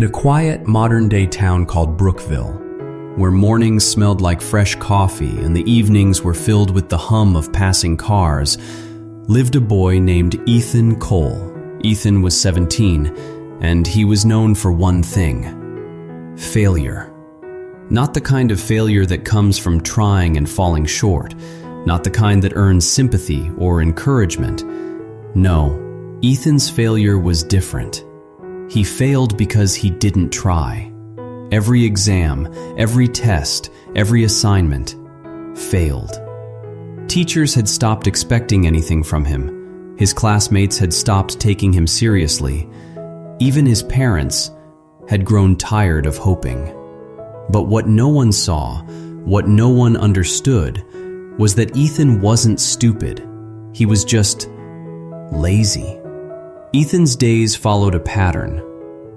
In a quiet, modern-day town called Brookville, where mornings smelled like fresh coffee and the evenings were filled with the hum of passing cars, lived a boy named Ethan Cole. Ethan was 17, and he was known for one thing: failure. Not the kind of failure that comes from trying and falling short, not the kind that earns sympathy or encouragement. No, Ethan's failure was different. He failed because he didn't try. Every exam, every test, every assignment failed. Teachers had stopped expecting anything from him. His classmates had stopped taking him seriously. Even his parents had grown tired of hoping. But what no one saw, what no one understood, was that Ethan wasn't stupid. He was just lazy. Ethan's days followed a pattern.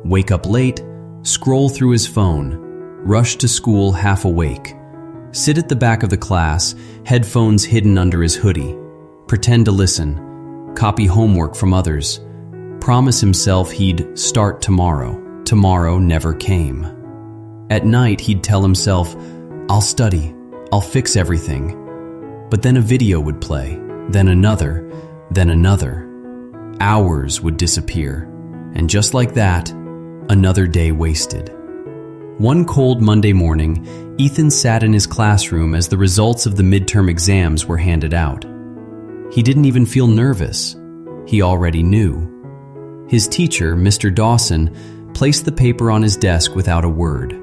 Wake up late, scroll through his phone, rush to school half awake, sit at the back of the class, headphones hidden under his hoodie, pretend to listen, copy homework from others, promise himself he'd start tomorrow. Tomorrow never came. At night, he'd tell himself, "I'll study, I'll fix everything." But then a video would play, then another, then another. Hours would disappear, and just like that, another day wasted. One cold Monday morning, Ethan sat in his classroom as the results of the midterm exams were handed out. He didn't even feel nervous. He already knew. His teacher, Mr. Dawson, placed the paper on his desk without a word.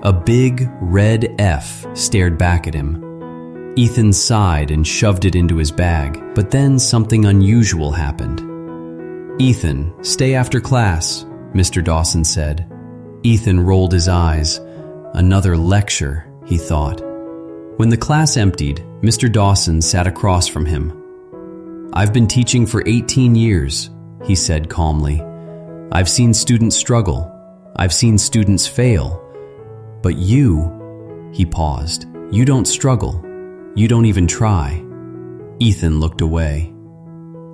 A big red F stared back at him. Ethan sighed and shoved it into his bag, but then something unusual happened. "Ethan, stay after class," Mr. Dawson said. Ethan rolled his eyes. Another lecture, he thought. When the class emptied, Mr. Dawson sat across from him. "I've been teaching for 18 years, he said calmly. "I've seen students struggle. I've seen students fail. But you," he paused, "you don't struggle. You don't even try." Ethan looked away.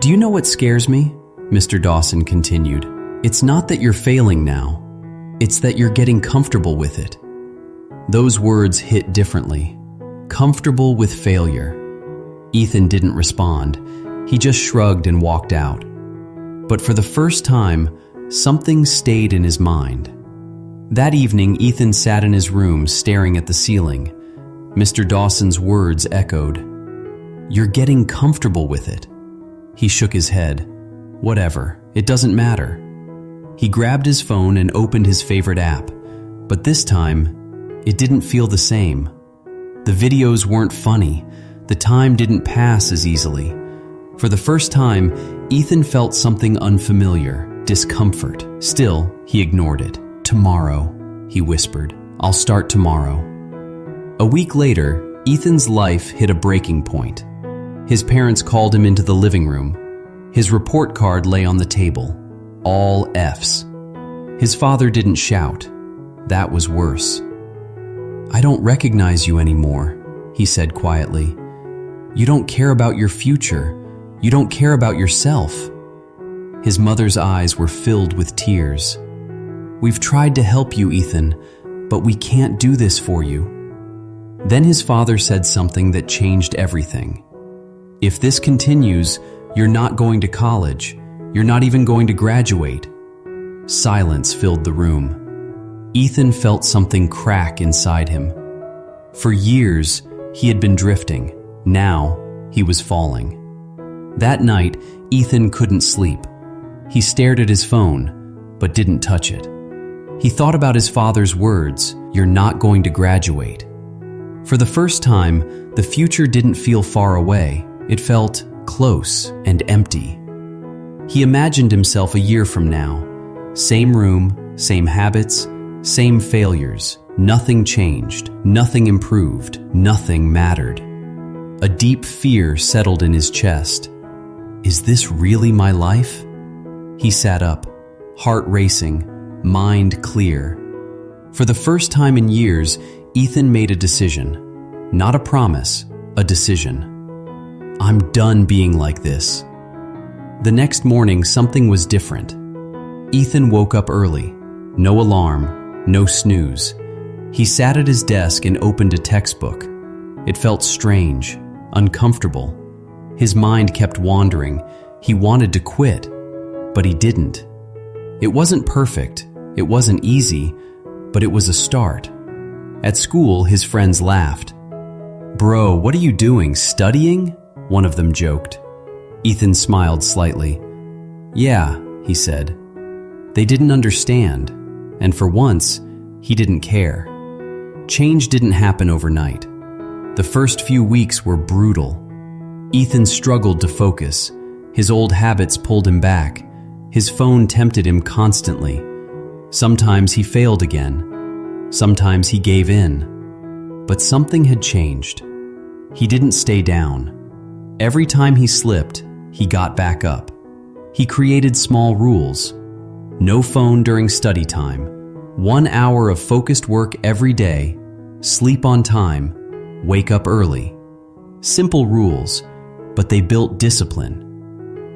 "Do you know what scares me?" Mr. Dawson continued. "It's not that you're failing now. It's that you're getting comfortable with it." Those words hit differently. Comfortable with failure. Ethan didn't respond. He just shrugged and walked out. But for the first time, something stayed in his mind. That evening, Ethan sat in his room staring at the ceiling. Mr. Dawson's words echoed. "You're getting comfortable with it." He shook his head. "Whatever, it doesn't matter." He grabbed his phone and opened his favorite app, but this time, it didn't feel the same. The videos weren't funny. The time didn't pass as easily. For the first time, Ethan felt something unfamiliar, discomfort. Still, he ignored it. "Tomorrow," he whispered. "I'll start tomorrow." A week later, Ethan's life hit a breaking point. His parents called him into the living room. His report card lay on the table. All Fs. His father didn't shout. That was worse. "I don't recognize you anymore," he said quietly. "You don't care about your future. You don't care about yourself." His mother's eyes were filled with tears. "We've tried to help you, Ethan, but we can't do this for you." Then his father said something that changed everything. "If this continues, you're not going to college. You're not even going to graduate." Silence filled the room. Ethan felt something crack inside him. For years, he had been drifting. Now, he was falling. That night, Ethan couldn't sleep. He stared at his phone, but didn't touch it. He thought about his father's words, "You're not going to graduate." For the first time, the future didn't feel far away. It felt close and empty. He imagined himself a year from now. Same room, same habits, same failures. Nothing changed, nothing improved, nothing mattered. A deep fear settled in his chest. Is this really my life? He sat up, heart racing, mind clear. For the first time in years, Ethan made a decision. Not a promise, a decision. I'm done being like this. The next morning, something was different. Ethan woke up early. No alarm, no snooze. He sat at his desk and opened a textbook. It felt strange, uncomfortable. His mind kept wandering. He wanted to quit, but he didn't. It wasn't perfect, it wasn't easy, but it was a start. At school, his friends laughed. "Bro, what are you doing, studying?" one of them joked. Ethan smiled slightly. "Yeah," he said. They didn't understand, and for once, he didn't care. Change didn't happen overnight. The first few weeks were brutal. Ethan struggled to focus. His old habits pulled him back. His phone tempted him constantly. Sometimes he failed again. Sometimes he gave in. But something had changed. He didn't stay down. Every time he slipped, he got back up. He created small rules. No phone during study time. 1 hour of focused work every day. Sleep on time. Wake up early. Simple rules, but they built discipline.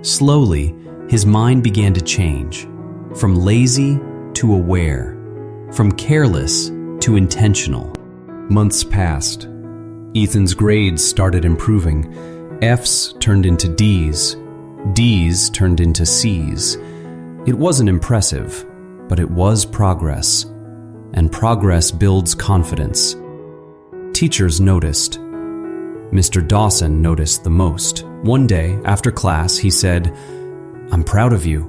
Slowly, his mind began to change. From lazy to aware. From careless to intentional. Months passed. Ethan's grades started improving. F's turned into D's. D's turned into C's. It wasn't impressive, but it was progress. And progress builds confidence. Teachers noticed. Mr. Dawson noticed the most. One day, after class, he said, "I'm proud of you."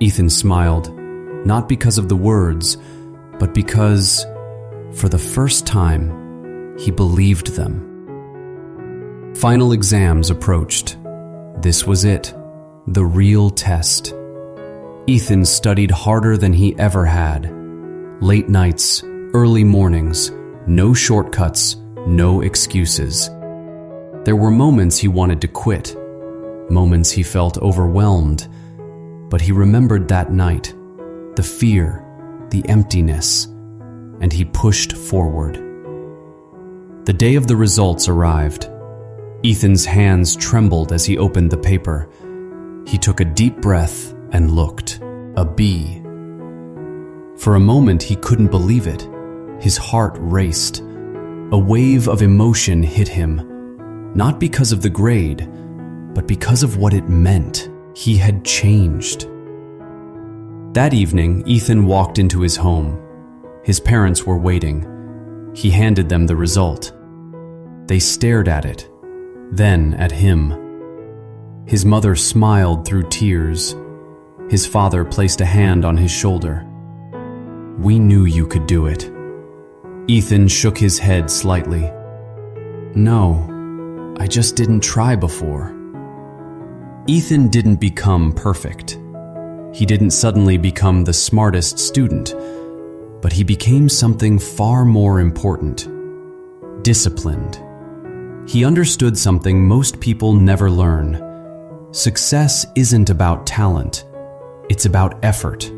Ethan smiled, not because of the words, but because, for the first time, he believed them. Final exams approached. This was it, the real test. Ethan studied harder than he ever had. Late nights, early mornings, no shortcuts, no excuses. There were moments he wanted to quit, moments he felt overwhelmed, but he remembered that night, the fear, the emptiness, and he pushed forward. The day of the results arrived. Ethan's hands trembled as he opened the paper. He took a deep breath and looked. A B. For a moment, he couldn't believe it. His heart raced. A wave of emotion hit him, not because of the grade, but because of what it meant. He had changed. That evening, Ethan walked into his home. His parents were waiting. He handed them the result. They stared at it, then at him. His mother smiled through tears. His father placed a hand on his shoulder. "We knew you could do it." Ethan shook his head slightly. "No, I just didn't try before." Ethan didn't become perfect. He didn't suddenly become the smartest student, but he became something far more important. Disciplined. He understood something most people never learn. Success isn't about talent. It's about effort.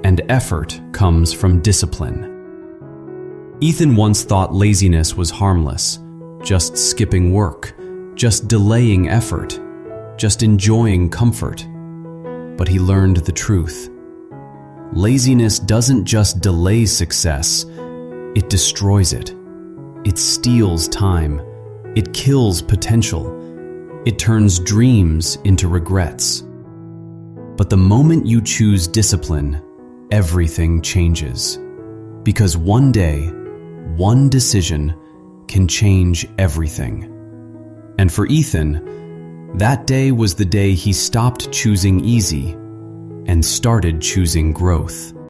And effort comes from discipline. Ethan once thought laziness was harmless, just skipping work, just delaying effort, just enjoying comfort. But he learned the truth. Laziness doesn't just delay success, it destroys it. It steals time. It kills potential. It turns dreams into regrets. But the moment you choose discipline, everything changes. Because one day, one decision can change everything. And for Ethan, that day was the day he stopped choosing easy and started choosing growth.